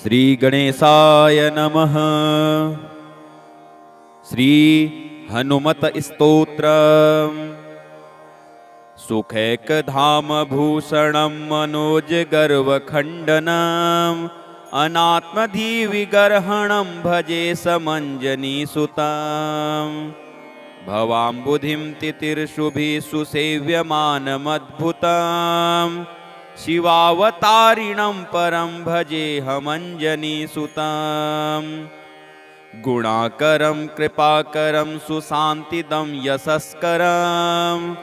श्री गणेशाय नमः। श्री हनुमत स्तोत्र। सुखैकधाम भूषणं मनोज गर्वखण्डनम् अनात्मधीविगर्हणं भजे समञ्जनी सुतम्। भवाम्बुधिं तितिर्षुभिः सुसेव्यमानमद्भुतम् शिवावतारिणं परं भजेऽहमञ्जनी सुतम्। गुणाकरं कृपाकरं सुशान्तिदं यशस्करं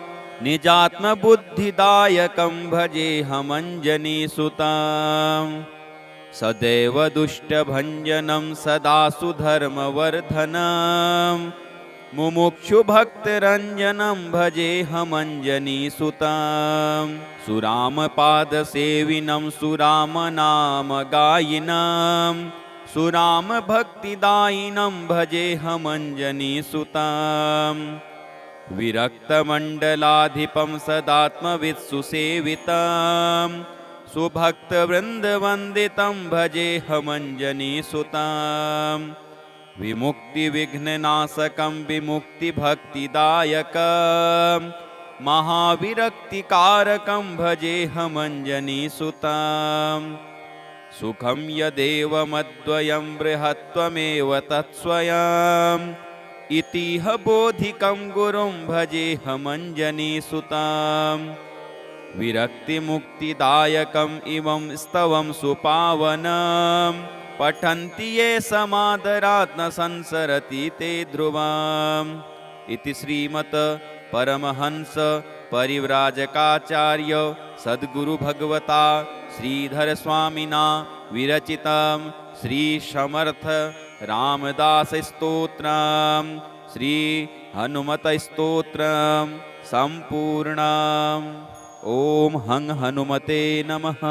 निजात्मबुद्धिदायकं भजेऽहमञ्जनी सुतम्। सदैव दुष्टभञ्जनं सदा सुधर्मवर्धनं मुमुक्षुभक्तरञ्जनं भजेऽहमञ्जनी सुतम्। सुरामपादसेविनं सुरामनामगायिनं सुरामभक्तिदायिनं भजेऽहमञ्जनी सुतम्। विरक्तमण्डलाधिपं सदात्मवित्सुसेवितं सुभक्तवृन्दवन्दितं भजेऽहमञ्जनी सुतम्। विमुक्तिविघ्ननाशकं विमुक्तिभक्तिदायकं महाविरक्तिकारकं भजेऽहमञ्जनी सुतम्। सुखं यदेवमद्वयं बृहत्त्वमेव तत्स्वयम् इतिह बोधिकं गुरुं भजेऽहमञ्जनी सुतम्। विरक्तिमुक्तिदायकम् इमं स्तवं सुपावनं पठन्ति ये समादरात् न संसरति ते ध्रुवम्। इति श्रीमत् परमहंस परिव्राजकाचार्य सद्गुरु भगवता श्रीधर स्वामिना विरचितं श्री समर्थ रामदास स्तोत्रं श्री हनुमत स्तोत्रं संपूर्णम्। ओम हं हनुमते नमः।